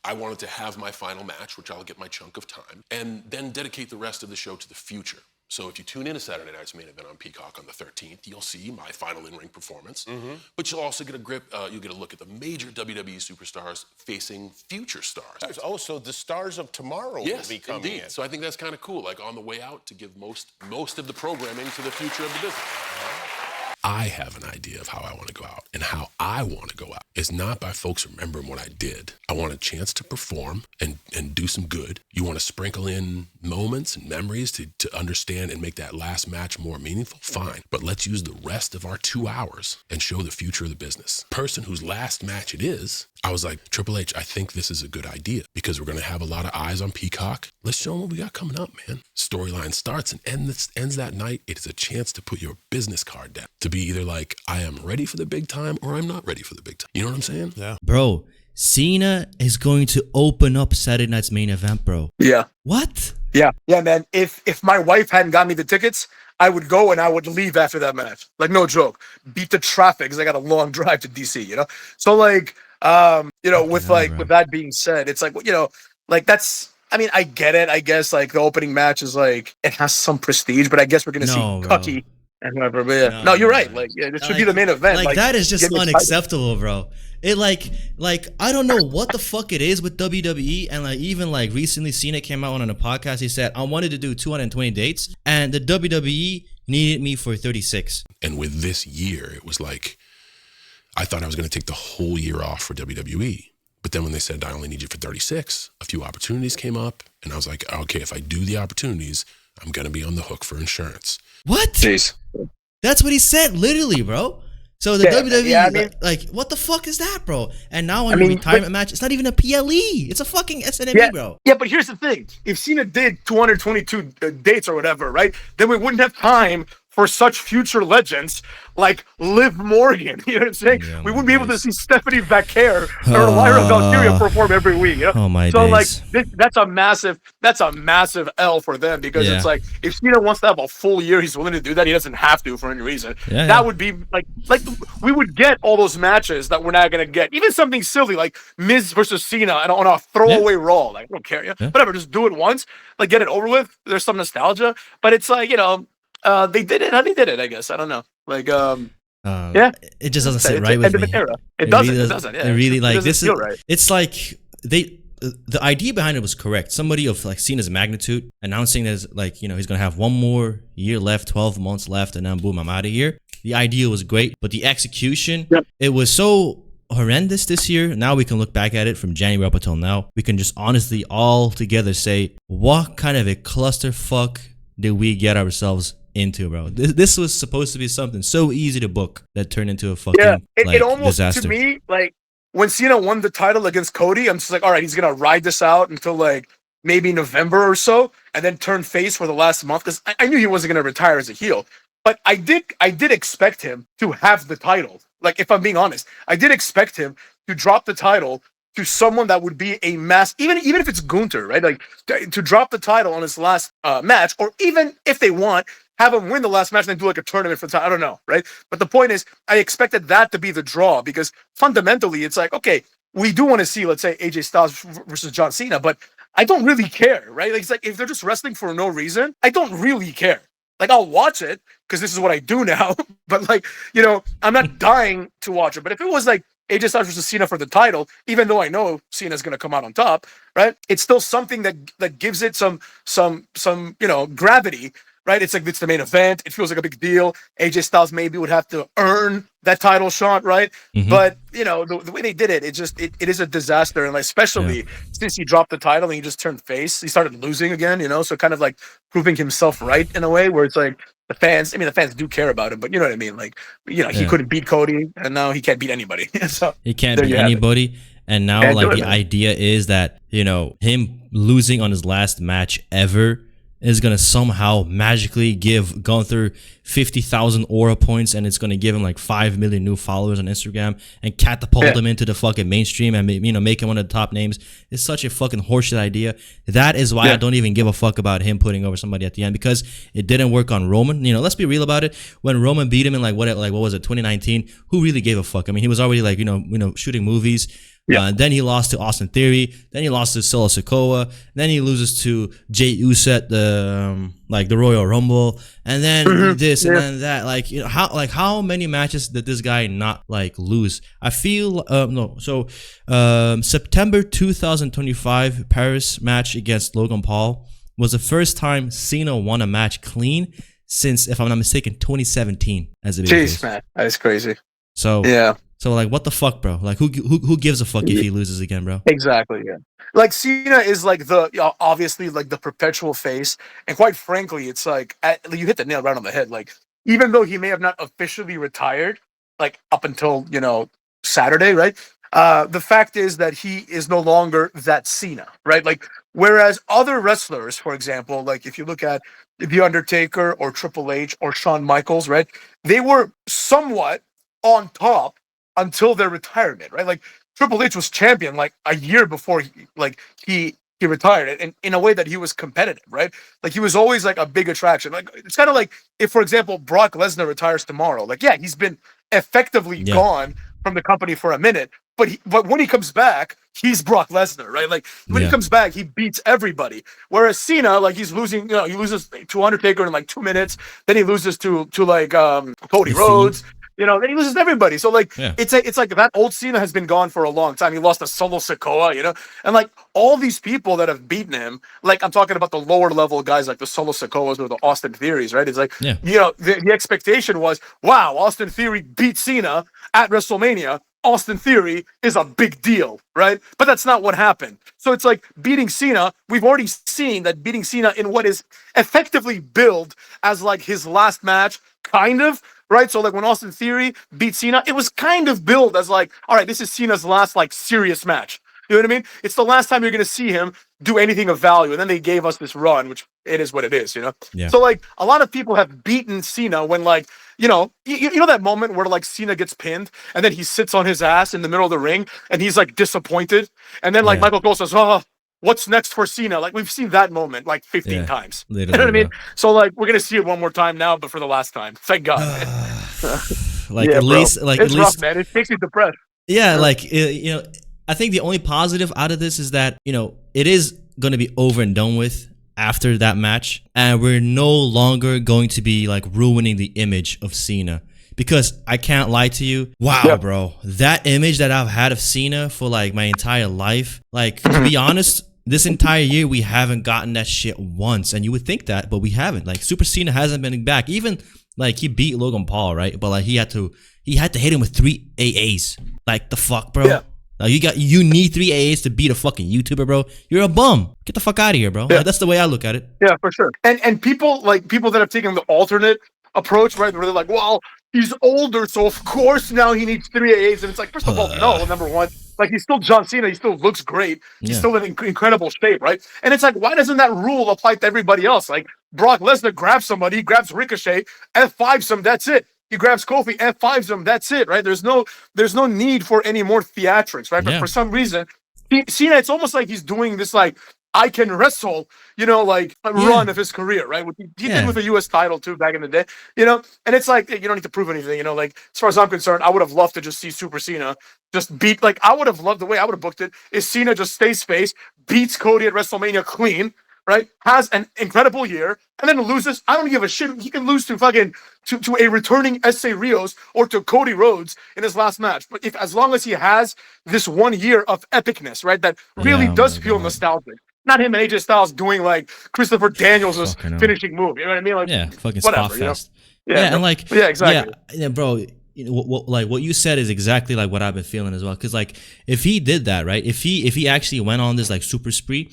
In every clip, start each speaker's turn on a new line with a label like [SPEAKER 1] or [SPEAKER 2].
[SPEAKER 1] I wanted to have my final match, which I'll get my chunk of time, and then dedicate the rest of the show to the future. So if you tune in to Saturday night's main event on Peacock on the 13th, you'll see my final in-ring performance. But you'll also get you'll get a look at the major WWE superstars facing future stars.
[SPEAKER 2] Oh, so the stars of tomorrow will be coming in.
[SPEAKER 1] So I think that's kind of cool, like on the way out to give most of the programming to the future of the business. I have an idea of how I want to go out, and how I want to go out is not by folks remembering what I did. I want a chance to perform and do some good. You want to sprinkle in moments and memories to understand and make that last match more meaningful? Fine. But let's use the rest of our 2 hours and show the future of the business. Person whose last match it is, I was like, Triple H, I think this is a good idea because we're going to have a lot of eyes on Peacock. Let's show them what we got coming up, man. Storyline starts and ends that night. It is a chance to put your business card down. To be either like, I am ready for the big time or I'm not ready for the big time. You know what I'm saying?
[SPEAKER 2] Yeah.
[SPEAKER 3] Bro, Cena is going to open up Saturday night's main event, bro.
[SPEAKER 4] Yeah.
[SPEAKER 3] What?
[SPEAKER 4] Yeah, man. If my wife hadn't got me the tickets, I would go and I would leave after that match. Like, no joke. Beat the traffic because I got a long drive to DC, you know? So, like, with that being said, it's like, like that's, I mean, I get it. I guess, like, the opening match is, like, it has some prestige, but I guess we're going to see Cucky and whoever. But yeah. No, you're right. Like, yeah, it should be the main event.
[SPEAKER 3] Like that is just unacceptable, bro. It like I don't know what the fuck it is with WWE, and like even like recently Cena came out on a podcast. He said I wanted to do 220 dates, and the WWE needed me for 36.
[SPEAKER 1] And with this year, it was like I thought I was going to take the whole year off for WWE. But then when they said I only need you for 36, a few opportunities came up, and I was like, okay, if I do the opportunities, I'm going to be on the hook for insurance.
[SPEAKER 3] What?
[SPEAKER 4] Jeez.
[SPEAKER 3] That's what he said, literally, bro. So the WWE, like, what the fuck is that, bro? And now on the retirement match, it's not even a PLE. It's a fucking SNME, bro.
[SPEAKER 4] Yeah, but here's the thing. If Cena did 222 dates or whatever, right, then we wouldn't have time for such future legends like Liv Morgan. You know what I'm saying?
[SPEAKER 3] Yeah,
[SPEAKER 4] we wouldn't be able to see Stephanie Vaquer or Lyra Valkyria perform every week. You know?
[SPEAKER 3] Oh my
[SPEAKER 4] so
[SPEAKER 3] days.
[SPEAKER 4] like that's a massive L for them because it's like if Cena wants to have a full year, he's willing to do that. He doesn't have to for any reason. That would be like we would get all those matches that we're not gonna get. Even something silly like Miz versus Cena on a throwaway Raw. Like I don't care. Whatever, just do it once. Like get it over with. There's some nostalgia, but it's like they did it how they did it. I guess I don't know. Like
[SPEAKER 3] it just doesn't sit right with me.
[SPEAKER 4] It doesn't. Yeah.
[SPEAKER 3] It really like this is.
[SPEAKER 4] Right.
[SPEAKER 3] It's like the idea behind it was correct. Somebody of like Cena's magnitude announcing there's like he's gonna have one more year left, 12 months left, and then boom, I'm out of here. The idea was great, but the execution, it was so horrendous this year. Now we can look back at it from January up until now. We can just honestly all together say, what kind of a clusterfuck did we get ourselves into, bro? This was supposed to be something so easy to book that turned into a fucking
[SPEAKER 4] it almost
[SPEAKER 3] disaster.
[SPEAKER 4] To me, like when Cena won the title against Cody, I'm just like, all right, he's gonna ride this out until like maybe November or so, and then turn face for the last month because I knew he wasn't gonna retire as a heel. But I did expect him to have the title. Like if I'm being honest, I did expect him to drop the title to someone that would be a mass, even if it's Gunther, right? Like to drop the title on his last match, or even if they want, have him win the last match and then do like a tournament for the title. I don't know, right? But the point is, I expected that to be the draw because fundamentally, it's like, okay, we do want to see, let's say, AJ Styles versus John Cena, but I don't really care, right? Like, it's like if they're just wrestling for no reason, I don't really care. Like, I'll watch it because this is what I do now, but like, I'm not dying to watch it. But if it was like AJ Styles versus Cena for the title, even though I know Cena's going to come out on top, right? It's still something that gives it some gravity, right? It's like it's the main event. It feels like a big deal. AJ Styles maybe would have to earn that title shot, right? But the way they did it, it is a disaster, and like, especially since he dropped the title and he just turned face, he started losing again. So kind of like proving himself right in a way where it's like the fans do care about him, but you know what I mean? Like he couldn't beat Cody, and now he can't beat anybody. So
[SPEAKER 3] he can't beat anybody. And now like the idea is that him losing on his last match ever is going to somehow magically give Gunther 50,000 aura points, and it's going to give him like 5 million new followers on Instagram and catapult him into the fucking mainstream and make him one of the top names. It's such a fucking horseshit idea. That is why I don't even give a fuck about him putting over somebody at the end, because it didn't work on Roman. Let's be real about it. When Roman beat him in what was it, 2019, who really gave a fuck? I mean, he was already like, shooting movies.
[SPEAKER 4] Yeah.
[SPEAKER 3] Then he lost to Austin Theory. Then he lost to Solo Sikoa. Then he loses to Jay Uso at the Royal Rumble. And then this and then that. Like, you know, how many matches did this guy not like lose? I feel no. So September 2025 Paris match against Logan Paul was the first time Cena won a match clean since, if I'm not mistaken, 2017 as a babyface.
[SPEAKER 4] Jeez, man, that is crazy.
[SPEAKER 3] So
[SPEAKER 4] yeah.
[SPEAKER 3] So like, what the fuck, bro? Like, who gives a fuck if he loses again, bro?
[SPEAKER 4] Exactly. Yeah. Like Cena is like obviously like the perpetual face, and quite frankly, it's like you hit the nail right on the head. Like, even though he may have not officially retired, like up until Saturday, right? The fact is that he is no longer that Cena, right? Like, whereas other wrestlers, for example, like if you look at The Undertaker or Triple H or Shawn Michaels, right? They were somewhat on top until their retirement, right? Like Triple H was champion like a year before he retired, and in a way that he was competitive, right? Like he was always like a big attraction. Like it's kind of like if, for example, Brock Lesnar retires tomorrow. Like, yeah, he's been effectively gone from the company for a minute, but when he comes back, he's Brock Lesnar, right? Like when he comes back, he beats everybody. Whereas Cena, like he's losing, he loses to Undertaker in like 2 minutes, then he loses to like Cody Rhodes. Then he loses to everybody. So like it's like that old Cena has been gone for a long time. He lost to Solo Sikoa, and like all these people that have beaten him, like I'm talking about the lower level guys like the Solo Sikoas or the Austin Theories, right? It's like the expectation was, wow, Austin Theory beat Cena at WrestleMania. Austin Theory is a big deal, right? But that's not what happened. So it's like beating Cena. We've already seen that beating Cena in what is effectively billed as like his last match, kind of. Right, so like when Austin Theory beat Cena, it was kind of billed as like, all right, this is Cena's last like serious match. You know what I mean? It's the last time you're gonna see him do anything of value, and then they gave us this run, which it is what it is, Yeah. So like a lot of people have beaten Cena when like you know that moment where like Cena gets pinned and then he sits on his ass in the middle of the ring and he's like disappointed, and then like Michael Cole says, "Oh, what's next for Cena?" Like we've seen that moment like 15 times. You know what I mean? So like we're gonna see it one more time now, but for the last time. Thank God.
[SPEAKER 3] At least
[SPEAKER 4] it's rough, man. It makes me depressed.
[SPEAKER 3] Yeah, I think the only positive out of this is that it is gonna be over and done with after that match, and we're no longer going to be like ruining the image of Cena. Because I can't lie to you, wow, bro, that image that I've had of Cena for like my entire life, like to be honest, this entire year we haven't gotten that shit once, and you would think that, but we haven't. Like Super Cena hasn't been back. Even like he beat Logan Paul, right? But like he had to hit him with 3 AAs. Like the fuck, bro. Yeah. Like, you need 3 AAs to beat a fucking YouTuber, bro. You're a bum. Get the fuck out of here, bro. Yeah. Like, that's the way I look at it.
[SPEAKER 4] Yeah, for sure. And people that have taken the alternate approach, right? Where they're like, well, he's older, so of course now he needs 3 AAs. And it's like, first of all, no, number one, like he's still John Cena. He still looks great. He's still in incredible shape, right? And it's like, why doesn't that rule apply to everybody else? Like Brock Lesnar grabs somebody, he grabs Ricochet, F5s him, that's it. He grabs Kofi, F5s him, that's it, right? There's no need for any more theatrics, right? But for some reason, Cena, it's almost like he's doing this like, I can wrestle, run of his career, right? He did with the U.S. title too back in the day, and it's like, you don't need to prove anything, like as far as I'm concerned, I would have loved to just see Super Cena just beat, like I would have loved, the way I would have booked it is Cena just stays face, beats Cody at WrestleMania clean, right? Has an incredible year and then loses. I don't give a shit. He can lose to fucking to a returning S.A. Rios or to Cody Rhodes in his last match. But as long as he has this 1 year of epicness, right, that really does feel nostalgic. Not him and AJ Styles doing like Christopher Daniels' finishing move. You know what I mean? Like
[SPEAKER 3] fucking
[SPEAKER 4] whatever,
[SPEAKER 3] spot fest.
[SPEAKER 4] And like exactly.
[SPEAKER 3] Yeah, bro. What you said is exactly like what I've been feeling as well. Because like if he did that, right? If he actually went on this like super spree,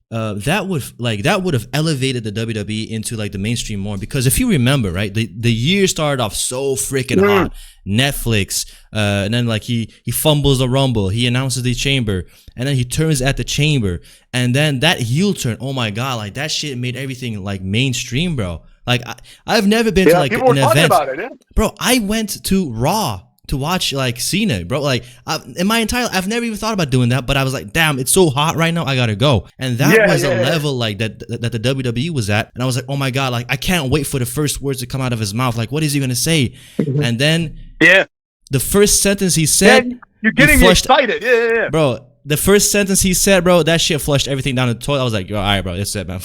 [SPEAKER 3] that would have elevated the WWE into like the mainstream more. Because if you remember, right, the year started off so freaking hot. Netflix, and then like he fumbles the Rumble, he announces the Chamber, and then he turns at the Chamber, and then that heel turn. Oh my god, like that shit made everything like mainstream, bro. Like I've never been to like an event, about it, bro. I went to Raw to watch like Cena, bro. Like in my entire, I've never even thought about doing that, but I was like, damn, it's so hot right now, I gotta go. And that was a level like that the WWE was at, and I was like, oh my god, like I can't wait for the first words to come out of his mouth. Like, what is he gonna say? And then the first sentence he said,
[SPEAKER 4] Man, you're getting me excited. Yeah.
[SPEAKER 3] Bro, the first sentence he said, bro, that shit flushed everything down the toilet. I was like, yo, all right, bro, that's it, man.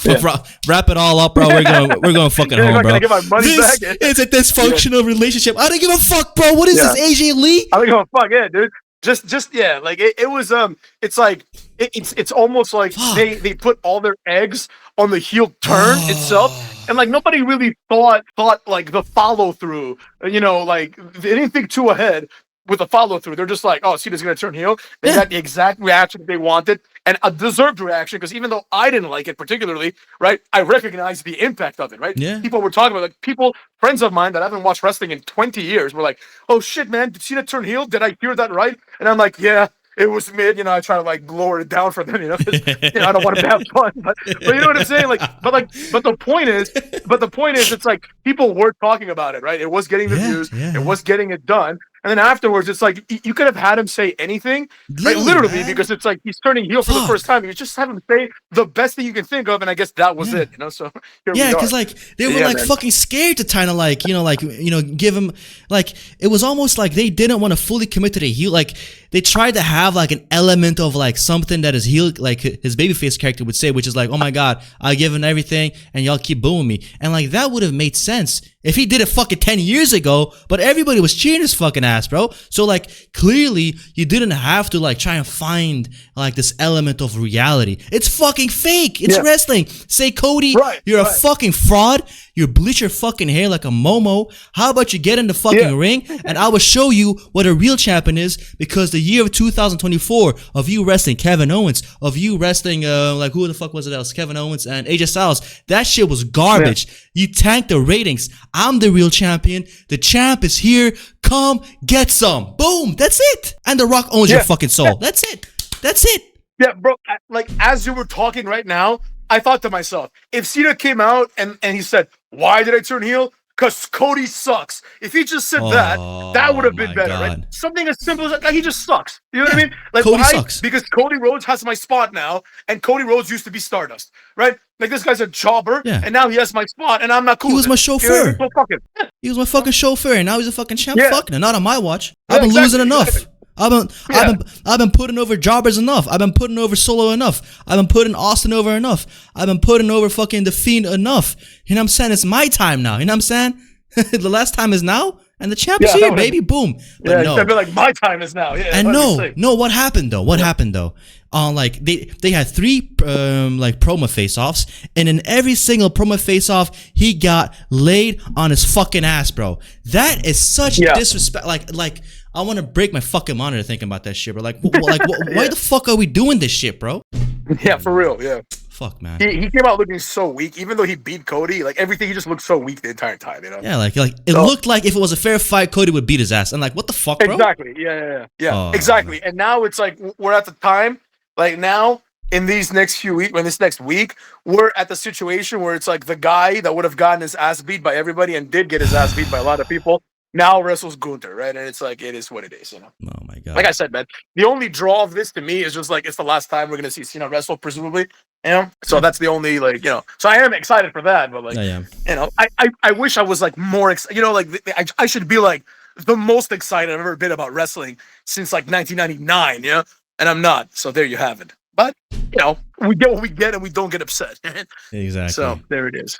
[SPEAKER 3] Wrap it all up, bro. We're going fucking home, bro.
[SPEAKER 4] Get my money
[SPEAKER 3] this
[SPEAKER 4] back.
[SPEAKER 3] is a dysfunctional relationship. I don't give a fuck, bro. What is this, XLII?
[SPEAKER 4] I don't give a fuck, yeah, dude. Just yeah, like it was it's like it's almost like they put all their eggs on the heel turn itself, and like nobody really thought like the follow through, you know, like they didn't think too ahead with the follow through. They're just like, oh, Cena's gonna turn heel. They got the exact reaction they wanted, and a deserved reaction, because even though I didn't like it particularly, right, I recognized the impact of it, right?
[SPEAKER 3] Yeah.
[SPEAKER 4] People were talking about, like, friends of mine that haven't watched wrestling in 20 years were like, oh shit, man, did Cena turn heel? Did I hear that right? And I'm like, yeah, it was mid, you know. I try to like lower it down for them, you know, 'cause, you know, I don't want to have fun, but you know what I'm saying? But the point is, it's like people were talking about it, right? It was getting the views, it was getting it done. And then afterwards, it's like you could have had him say anything, right? Literally, because it's like he's turning heel for the first time. You just have him say the best thing you can think of, and I guess that was it, you know. So
[SPEAKER 3] because like they were like fucking scared to kind of like give him, like, it was almost like they didn't want to fully commit to the heel. Like they tried to have like an element of like something that his heel, like his babyface character would say, which is like, oh my god, I give him everything, and y'all keep booing me, and like that would have made sense if he did it fucking 10 years ago, but everybody was cheering his fucking ass, bro. So like clearly you didn't have to like try and find like this element of reality. It's fucking fake. It's wrestling. Say, Cody, you're a fucking fraud. You bleach your fucking hair like a Momo. How about you get in the fucking ring, and I will show you what a real champion is, because the year of 2024 of you wrestling Kevin Owens, of you wrestling like who the fuck was it else? Kevin Owens and AJ Styles. That shit was garbage. You tanked the ratings. I'm the real champion. The champ is here. Come get some. Boom. That's it. And The Rock owns your fucking soul. That's it. That's it.
[SPEAKER 4] Yeah, bro. Like, as you were talking right now, I thought to myself, if Cena came out and he said, why did I turn heel? Because Cody sucks. If he just said that would have been better, right? Something as simple as like he just sucks. You know what I mean? Like,
[SPEAKER 3] Cody
[SPEAKER 4] why?
[SPEAKER 3] Sucks.
[SPEAKER 4] Because Cody Rhodes has my spot now, and Cody Rhodes used to be Stardust, right? Like, this guy's a jobber, and now he has my spot, and I'm not cool.
[SPEAKER 3] He was my chauffeur.
[SPEAKER 4] You know what I mean?
[SPEAKER 3] He was my fucking chauffeur, and now he's a fucking champ. Fucking not on my watch. I've been
[SPEAKER 4] exactly,
[SPEAKER 3] losing enough.
[SPEAKER 4] Exactly.
[SPEAKER 3] I've been putting over jobbers enough. I've been putting over Solo enough. I've been putting Austin over enough. I've been putting over fucking The Fiend enough. You know what I'm saying? It's my time now. You know what I'm saying? The last time is now, and the champ is here, baby. Boom. But no.
[SPEAKER 4] I feel like my time is now. Yeah.
[SPEAKER 3] And no. What happened though? What happened though? Like they had 3 like promo face-offs, and in every single promo face-off, he got laid on his fucking ass, bro. That is such disrespect. Like I want to break my fucking monitor thinking about that shit, bro. Like, why the fuck are we doing this shit, bro?
[SPEAKER 4] Yeah, for real. Yeah.
[SPEAKER 3] Fuck, man.
[SPEAKER 4] He came out looking so weak, even though he beat Cody. Like, everything, he just looked so weak the entire time, you know?
[SPEAKER 3] Yeah, like it looked like if it was a fair fight, Cody would beat his ass. And like, what the fuck, bro?
[SPEAKER 4] Exactly. Yeah. Oh, exactly. Man. And now it's like we're at the time. Like now, in these next few weeks, this next week, we're at the situation where it's like the guy that would have gotten his ass beat by everybody and did get his ass beat by a lot of people now wrestles Gunther, right? And it's like, it is what it is, you know?
[SPEAKER 3] Oh my god.
[SPEAKER 4] Like I said, man, the only draw of this to me is just like, it's the last time we're going to see Cena wrestle, presumably, you know? So that's the only, like, you know, so I am excited for that, but like, you know, I wish I was like more excited, you know, like I should be like the most excited I've ever been about wrestling since like 1999, you know? And I'm not. So there you have it. But, you know, we get what we get and we don't get upset.
[SPEAKER 3] Exactly.
[SPEAKER 4] So there it is.